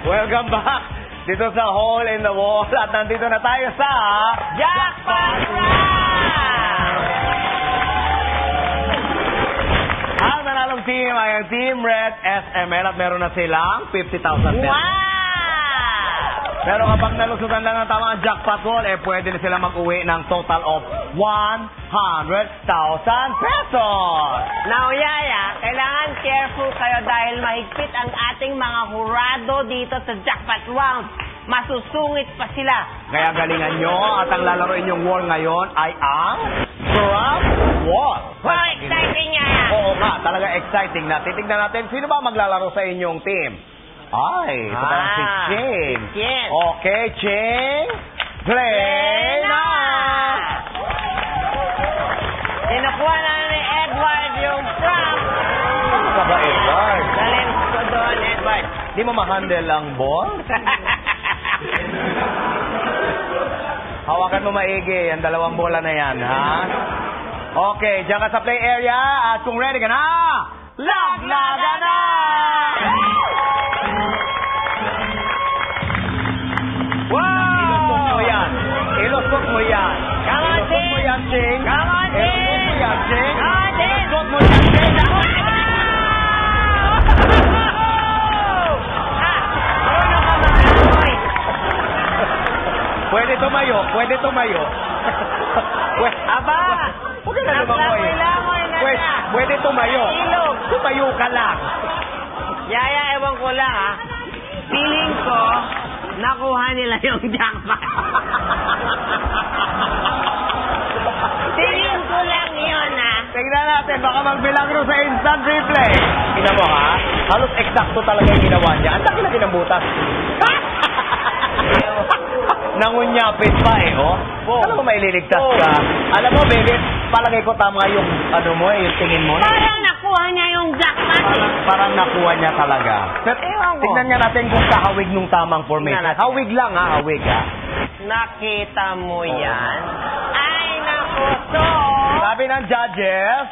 Welcome back dito sa Hole in the Wall. At nandito na tayo sa Jackpot Round! Ang nanalong team ay ang Team Red SML at meron na silang 50,000 pesos. Wow! Pero kapag nalusutan lang ng tama ang jackpot wall, pwede na sila mag-uwi ng total of 100,000 pesos! Now, Yaya, kailangan careful kayo dahil mahigpit ang ating mga hurado dito sa Jackpot Round. Masusungit pa sila. Kaya galingan nyo at ang lalaroin yung wall ngayon ay ang Drop Wall. Wow, exciting, Yaya! Oo nga, talaga exciting na. Titignan natin, sino ba maglalaro sa inyong team? Ay, ito parang si Ching. Okay, Ching. Play na! Kinukuha na ni Edward yung prop. Ano ka ba, Edward? Dalhin ko doon, Edward. Di mo ma-handle ang ball? Hawakan mo maigi, ang dalawang bola na yan, ha? Okay, diyan ka sa play area at kung ready ka na, laglaga na! Wow! Ilusot mo yan. Come on, Ilusot mo yan, Ching. Come on, Ilusot mo yan, Ching. Come on, Ching. Ilusot mo yan, Ching. Pwede tumayo, pwede tumayo. Aba! Huwag ka na lumangoy. Pwede tumayo. Ilog. Tumayo ka lang. Yaya, ewan ko lang, ha? Feeling ko, nakuha nila yung jackpot. Feeling ko lang yun, ha? Tingnan natin, baka magbilang rin sa instant replay. Tingnan mo, ha? Halos eksakto talaga yung ginawa niya. Ang laki ng butas. Nangunyapit pa oh. Alam mo, maililigtas ka. Alam mo, baby, palagay ko tama yung, yung tingin mo. Parang nakuha niya yung jackpot. Parang nakuha niya talaga. Ewan ko. Tignan nga natin kung kahawig nung tamang formation. Hawig lang, ha? Hawig, ha? Nakita mo yan? Ay, naku, so... Sabi ng judges,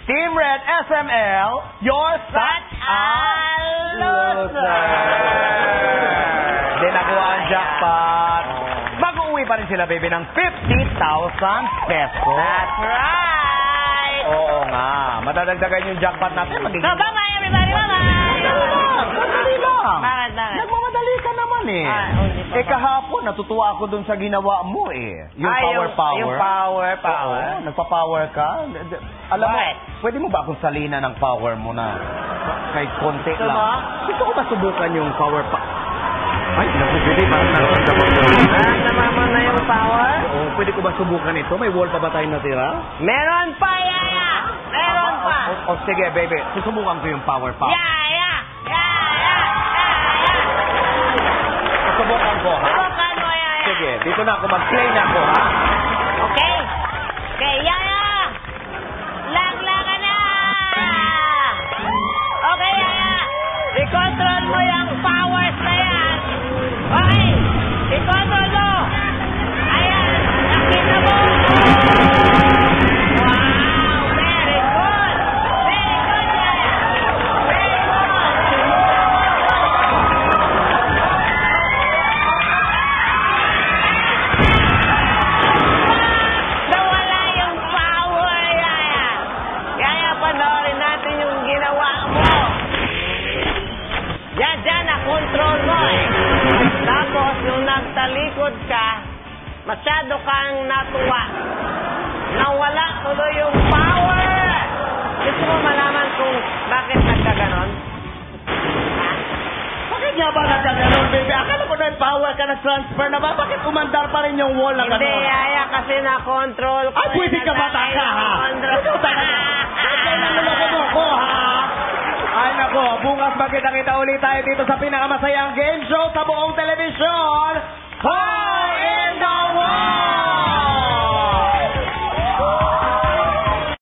Team Red SML, you're such a loser. Di nakuha ang jackpot. Mag-uwi pa rin sila, baby, ng 50,000 pesos. That's right! Oo nga. Madadagdagan yung jackpot natin. So, bye-bye, everybody! Bye-bye! Madali lang. Bakit? Nagmamadali ka naman, kahapon, natutuwa ako dun sa ginawa mo, Yung power. Yung power. Oo, nagpa-power ka. Alam mo, Bakit? pwede mo ba akong salina ng power mo na kahit konti Gusto lang? mo? Gusto ko ba subukan yung power Ay, naku, pwede. Parang nararamdaman ko. Namaman na yung power? Oo, pwede ko ba subukan ito? May wall pa ba tayong natira? Meron pa, Yaya! Meron pa! O, sige, baby. Susubukan ko yung power. Yaya! Susubukan ko, ha? Subukan mo, Yaya! Sige, dito na ako. Mag-play na ako, ha? Okay? Okay, Yaya! Laglaga na! Okay, Yaya! I-control mo yung powers na yan! Okay! I-control mo! Ayan! Nakita mo! Wow! Very good! Very good, Yaya! Very good! Nawala yung power, Yaya! Yaya, panoorin natin yung ginawa mo! Yan, na-control mo Tapos, nung nagtalikod ka, masyado kang natuwa. Nawala tuloy yung power! Gusto mo malaman kung bakit nagkaganon? Bakit nga ba nagkaganon, baby? Akala ko na yung power ka na-transfer na ba? Bakit umandar pa rin yung wall na Hindi, gano'n? Yaya, kasi na-control ko. Ay, pwede ka ba taka, ha? Ikaw talaga. Ikaw na naloko mo ko, ha? Ay, nako. Bukas magkita-kita ulit tayo dito sa pinakamasayang game show sa buong telebisyon. Bye!